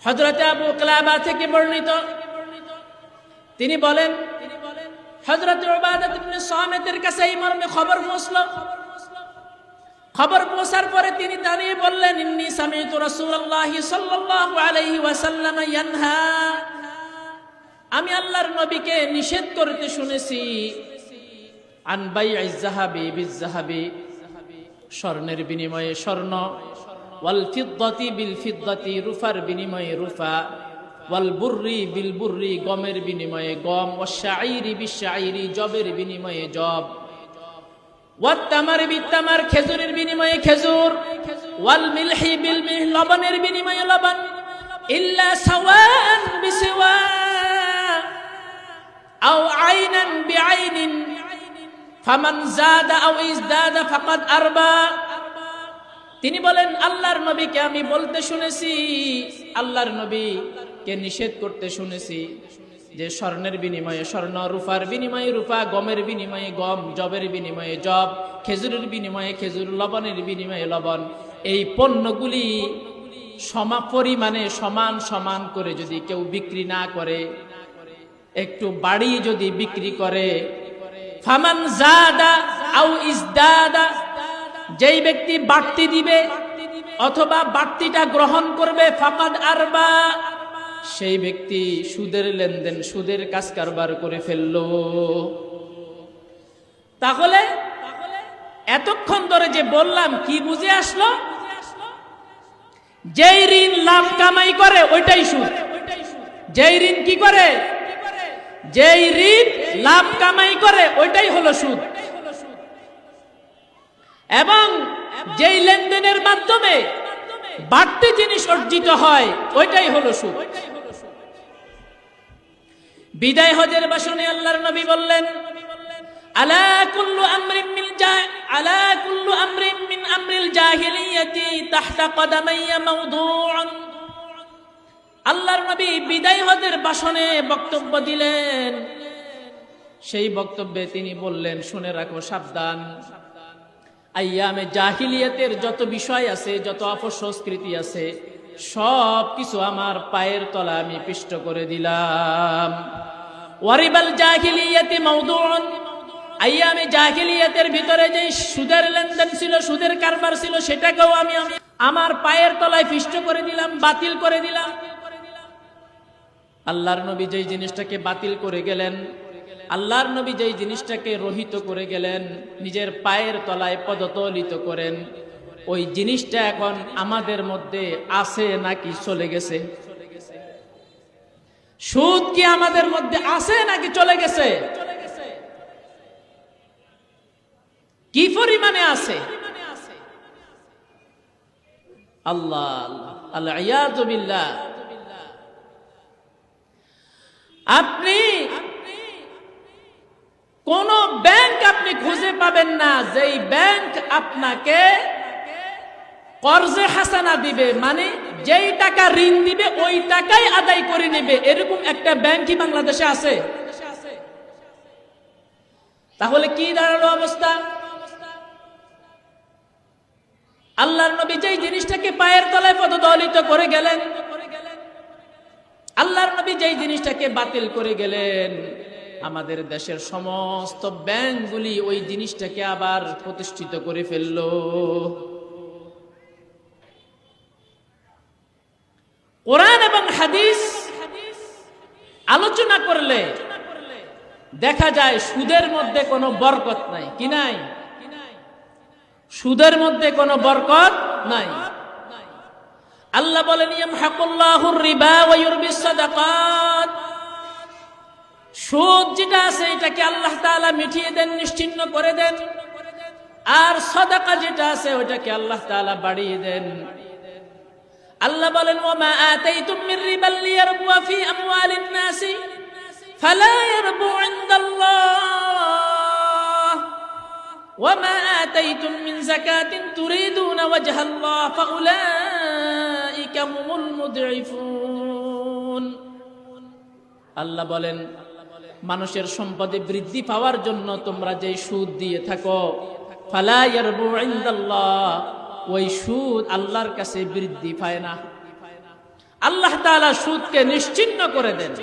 হযরত আবু কিলাবা থেকে বর্ণিত, তিনি বলেন হযরত উবাদাহ ইবনে সামিতের কাছে এই মর্মে খবর পৌঁছলো। খবর পৌঁছার পরে তিনি দাঁড়িয়ে বললেন, ইন্নী সামি'তু রাসূলুল্লাহি সাল্লাল্লাহু আলাইহি ওয়াসাল্লাম ইয়ানহা, আমি আল্লাহর নবীকে নিষেধ করতে শুনেছি, আন বাই'iজ যাহাবি বিজ যাহাবি, স্বর্ণের বিনিময়ে স্বর্ণ, ওয়াল ফিদ্দাতি বিল ফিদ্দাতি, রূপার বিনিময়ে রূপা, ওয়াল বুররি বিল বুররি, গমের বিনিময়ে গম, ওয়াশ শাঈরি বিশ শাঈরি, জবের বিনিময়ে জব, ওয়াত তামারি বিত তামার, খেজুরের বিনিময়ে খেজুর, ওয়াল মিলহি বিল মিহ, লবণের বিনিময়ে লবণ, ইল্লা সাওয়ান বিসওয়া আও আইনান বিআইনিন ফামান যাদা আও ইজদাদা ফাকাদ আরবা। তিনি বলেন আল্লাহর নবীকে আমি বলতে শুনেছি, আল্লাহর নবীকে নিষেধ করতে শুনেছি যে স্বর্ণের বিনিময়ে স্বর্ণ, রূপার বিনিময়ে রূপা, গমের বিনিময়ে গম, জবের বিনিময়ে জব, খেজুরের বিনিময়ে খেজুর, লবণের বিনিময়ে লবণ, এই পণ্যগুলি পরিমাণে সমান সমান করে যদি কেউ বিক্রি না করে, একটু বাড়িয়ে যদি বিক্রি করে, ফামান যাদা আও ইজদাদা, যেই ব্যক্তি বাড়তি দিবে অথবা বাড়তিটা গ্রহণ করবে, ফাকাদ আরবা, সেই ব্যক্তি সুদের লেনদেন, সুদের কাজ কারবার করে ফেললো। তাহলে এতক্ষণ ধরে যে বললাম কি বুঝে আসলো? যেই ঋণ লাভ কামাই করে ওইটাই সুদ। যেই ঋণ কি করে? যেই ঋণ লাভ কামাই করে ওইটাই হলো সুদ। এবং যেই লেনদেনের মাধ্যমে বাড়তি জিনিস অর্জিত হয় ওইটাই হলো সুদ। বিদায় হজের ভাষণে আল্লাহর নবী বললেন, আলা কুল্লু আমরিন মিন আমরিল জাহিলিয়াতি তাহতা কদামাইয়া মাওদুউন। আল্লাহর নবী বিদায় হজের ভাষণে বক্তব্য দিলেন। সেই বক্তব্যে তিনি বললেন, শুনে রাখো, সাবধান, আইয়ামে জাহিলিয়াতের যত বিষয় আছে, যত অপসংস্কৃতি আছে, সব কিছু আমার পায়ের তলা আমি পিষ্ট করে দিলাম। ওয়ারিবাল জাহিলিয়াতি মাওদুউন, আইয়ামে জাহিলিয়াতের ভিতরে যে সুদের লেনদেন ছিল, সুদের কারবার ছিল, সেটাকেও আমি আমার পায়ের তলায় পিষ্ট করে দিলাম, বাতিল করে দিলাম। আল্লাহর নবী যেই জিনিসটাকে বাতিল করে গেলেন, আল্লাহর নবী যেই জিনিসটাকে রহিত করে গেলেন, নিজের পায়ের তলায় পদতলিত করেন, ওই জিনিসটা এখন আমাদের মধ্যে আছে নাকি চলে গেছে? সুদ কি আমাদের মধ্যে আছে নাকি চলে গেছে? কি পরিমাণে আছে? আল্লাহ আল্লাহ ইয়াযু বিল্লাহ। আপনি কোন ব্যাংক আপনি খুঁজে পাবেন না যেই ব্যাংক আপনাকে কর্জে হাসানা দিবে, মানে যেই টাকা ঋণ দিবে ওই টাকাই আদায় করে নেবে, এরকম একটা ব্যাংকই বাংলাদেশে আছে? তাহলে কি দাঁড়ালো অবস্থা? আল্লাহর নবী যেই জিনিসটাকে পায়ের তলায় পদদলিত করে গেলেন, আল্লাহর নবী যেই জিনিসটাকে বাতিল করে গেলেন, আমাদের দেশের সমস্ত ব্যাংকগুলি ওই জিনিসটাকে আবার প্রতিষ্ঠিত করে ফেলল। কোরআন এবং হাদিস আলোচনা করলে দেখা যায় সুদের মধ্যে কোনো বরকত নাই। কি নাই? সুদের মধ্যে কোনো বরকত নাই। আল্লাহ বলেন, ইয়ামহাকুল্লাহুর রিবা ওয়া ইউরবিস সাদাকাত, সুদ যেটা আছে এটাকে আল্লাহ তাআলা মিটিয়ে দেন, নিশ্চিহ্ন করে দেন, আর সাদাকা যেটা আছে ওটাকে আল্লাহ তাআলা বাড়িয়ে দেন। আল্লাহ বলেন, ওয়া মা আতাইতুম মির রিবাল লিয়ারবু ফি আমওয়ালিন নাসি ফালা ইয়ারবু ইনদাল্লাহ ওয়া মা আতাইতুম মিন যাকাতিন তুরিদুনা ওয়াজহাল্লাহ ফাউলাইকা হুমুল মুদঈফুন। আল্লাহ বলেন, মানুষের সম্পদে বৃদ্ধি পাওয়ার জন্য তোমরা যে সুদ দিয়ে থাকো, ফালা ইয়ারবু ইনদাল্লাহ, ওই সুদ আল্লাহর কাছে বৃদ্ধি পায় না। আল্লাহ তাআলা সুদকে নিশ্চিহ্ন করে দেন।